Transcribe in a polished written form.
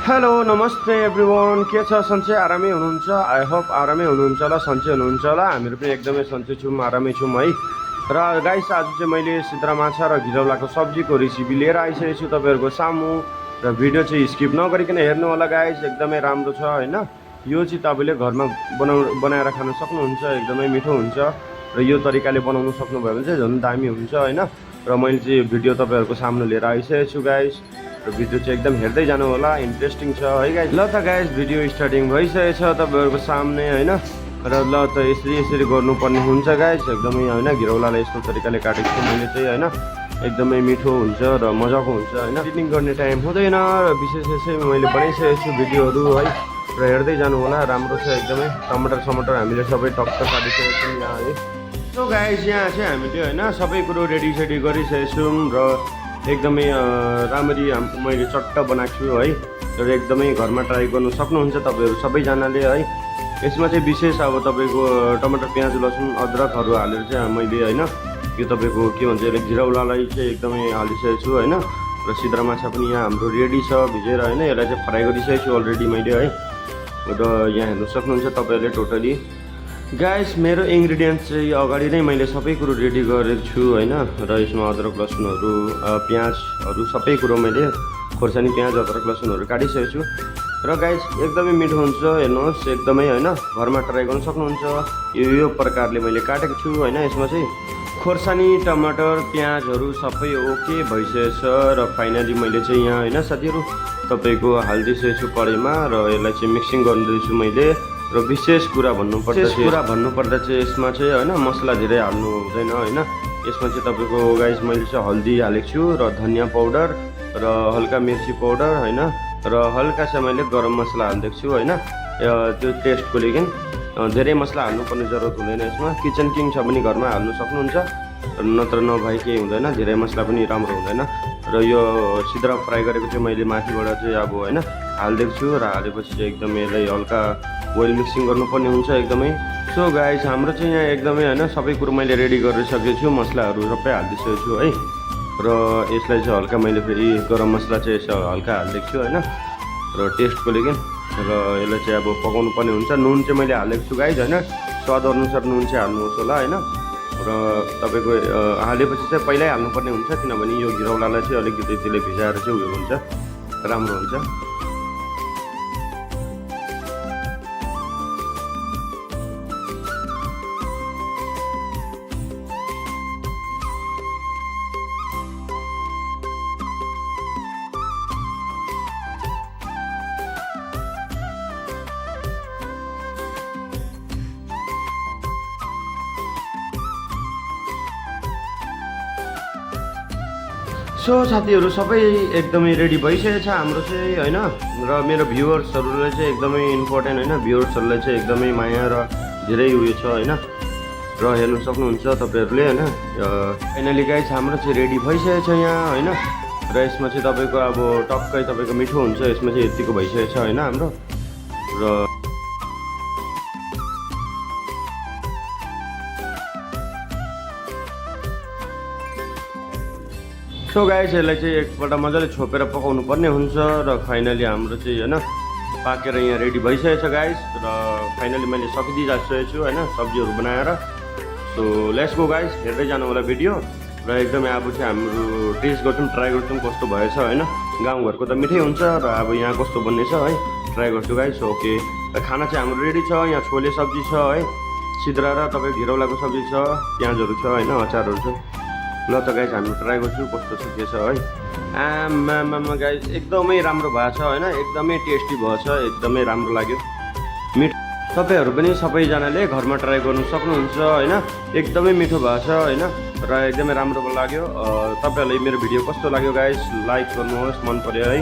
Hello नमस्ते everyone, के छ सन्चै आरामै हुनुहुन्छ? आई होप आरामै हुनुहुन्छ होला, सन्चै हुनुहुन्छ होला। हामीहरू पनि एकदमै सन्चै छौँ, आरामै छौँ है। र गाइस, आज चाहिँ मैले सिद्रा माछा र घिरौलाको सब्जीको रेसिपी लिएर आइसकेको छु तपाईँहरूको सामु। र भिडियो चाहिँ स्किप नगरिकन हेर्नु होला गाइस, एकदमै राम्रो छ हैन। यो चाहिँ तपाईँले घरमा बनाएर खान सक्नुहुन्छ, एकदमै मिठो हुन्छ। र यो तरिकाले बनाउन सक्नुभयो भने चाहिँ झन् दामी हुन्छ हैन। र मैले चाहिँ भिडियो तपाईँहरूको सामने लिएर आइसकेको छु गाइस। र भिडियो चाहिँ एकदम हेर्दै जानु होला, इन्ट्रेस्टिङ छ है गाइस। ल त गाइस, भिडियो स्टार्टिङ भइसकेको छ तपाईँहरूको सामने हैन। र ल त यसरी गर्नुपर्ने हुन्छ गाइस, एकदमै हैन। घिरौलालाई यस्तो तरिकाले काटेको छु मैले चाहिँ हैन। एकदमै मिठो हुन्छ र मजाको हुन्छ हैन। एडिटिङ गर्ने टाइम हुँदैन र विशेष यसै मैले बनाइसकेको छु भिडियोहरू है। र हेर्दै जानु होला, राम्रो छ एकदमै। टमाटर हामीले सबै टक्क काटिसकेको छौँ यहाँ है। सो गाइस, यहाँ चाहिँ हामीले हैन सबै कुरो रेडी गरिसकेको छौँ र एकदमै राम्ररी मैले चट्ट बनाएको छु है। र एकदमै घरमा ट्राई गर्नु सक्नुहुन्छ तपाईँहरू सबैजनाले है। यसमा चाहिँ विशेष अब तपाईँको टमाटर, प्याज, लसुन, अदरकहरू हालेर चाहिँ मैले हैन यो तपाईँको के भन्छ घिरौलालाई चाहिँ एकदमै हालिसकेको छु हैन। र सिद्रा माछा पनि यहाँ हाम्रो रेडी छ भिजेर हैन। यसलाई चाहिँ फ्राई गरिसकेको छु अलरेडी मैले है। र यहाँ हेर्नु सक्नुहुन्छ तपाईँहरूले टोटली गाइस, मेरो इन्ग्रिडियन्ट्स चाहिँ अगाडि नै मैले सबै कुरो रेडी गरेको छु हैन। र यसमा अदरक, लसुनहरू, प्याजहरू सबै कुरो मैले खोर्सानी, प्याज, अदरक, लसुनहरू काटिसकेको छु। र गाइस, एकदमै मिठो हुन्छ, हेर्नुहोस् एकदमै हैन। घरमा ट्राई गर्न सक्नुहुन्छ। यो प्रकारले मैले काटेको छु हैन। यसमा चाहिँ खोर्सानी, टमाटर, प्याजहरू सबै ओके भइसकेको छ। र फाइनली मैले चाहिँ यहाँ हैन साथीहरू तपाईँको हालिदिइसकेको छु कराईमा। र यसलाई चाहिँ मिक्सिङ गर्दैछु मैले। र विशेष कुरा भन्नुपर्दा चाहिँ यसमा चाहिँ हैन मसला धेरै हाल्नु हुँदैन हैन। यसमा चाहिँ तपाईँको गाइस मैले चाहिँ हल्दी हालेको छु र धनिया पाउडर र हल्का मिर्ची पाउडर हैन। र हल्का सा मैले गरम मसला हालिदिएको छु हैन। त्यो टेस्टको लागि धेरै मसला हाल्नुपर्ने जरुरत हुँदैन यसमा। किचन किङ छ भने घरमा हाल्नु सक्नुहुन्छ, नत्र नभए केही हुँदैन, धेरै मसला पनि राम्रो हुँदैन। र यो सिद्रा फ्राई गरेको चाहिँ मैले माथिबाट चाहिँ अब हैन हालिदिएको छु। र हालेपछि चाहिँ एकदमै यसलाई हल्का ओइल मिक्सिङ गर्नुपर्ने हुन्छ एकदमै। सो गाइस, हाम्रो चाहिँ यहाँ एकदमै हैन सबै कुरो मैले रेडी गरिसकेको छु, मसलाहरू सबै हालिदिइसकेको छु है। र यसलाई चाहिँ हल्का मैले फेरि गरम मसला चाहिँ यसो हल्का हालिदिएको छु हैन, र टेस्टको लागि। र यसलाई चाहिँ अब पकाउनु पर्ने हुन्छ। नुन चाहिँ मैले हालेको छु गाइस हैन, स्वाद अनुसार नुन चाहिँ हाल्नुहोस् होला हैन। र तपाईँको हालेपछि चाहिँ पहिल्यै हाल्नुपर्ने हुन्छ, किनभने यो घिरौलालाई चाहिँ अलिकति त्यसले भिजाएर चाहिँ उयो हुन्छ, राम्रो हुन्छ। सो साथीहरू सबै एकदमै रेडी भइसकेको छ हाम्रो चाहिँ हैन। र मेरो भ्युवर्सहरूलाई चाहिँ एकदमै इम्पोर्टेन्ट हैन, भ्युवर्सहरूलाई चाहिँ एकदमै माया र धेरै उयो छ हैन। र हेर्नु सक्नुहुन्छ तपाईँहरूले हैन। फाइनली गाइस, हाम्रो चाहिँ रेडी भइसकेको छ यहाँ हैन। र यसमा चाहिँ तपाईँको अब टक्कै तपाईँको मिठो हुन्छ, यसमा चाहिँ यतिको भइसकेको छ हैन हाम्रो। र सो गाइस, यसलाई चाहिँ एकपल्ट मजाले छोपेर पकाउनु पर्ने हुन्छ। र फाइनली हाम्रो चाहिँ हैन पाकेर यहाँ रेडी भइसकेको छ गाइस। र फाइनली मैले सकिदिइसकेको छु हैन सब्जीहरू बनाएर। सो लेट्स गो गाइस, हेर्दै जानु होला भिडियो। र एकदमै अब चाहिँ हाम्रो टेस्ट गर्छौँ, ट्राई गर्छौँ कस्तो भएछ हैन। गाउँघरको त मिठै हुन्छ, र अब यहाँ कस्तो बन्नेछ है ट्राई गर्छु गाइस। ओके, र खाना चाहिँ हाम्रो रेडी छ। यहाँ छोले सब्जी छ है, सिद्रा र तपाईँ घिरौलाको सब्जी छ, प्याजहरू छ हैन, अचारहरू छ। ल त गाइस, हामी ट्राई गर्छु कस्तो छ के छ है। आमामा गाइस, एकदमै राम्रो भएको छ हैन, एकदमै टेस्टी भएछ, एकदमै राम्रो लाग्यो मिठो। तपाईँहरू पनि सबैजनाले घरमा ट्राई गर्नु सक्नुहुन्छ हैन। एकदमै मिठो भएको छ हैन, र एकदमै राम्रो लाग्यो। तपाईँहरूलाई मेरो भिडियो कस्तो लाग्यो गाइस, लाइक गर्नुहोस् मन पर्यो है।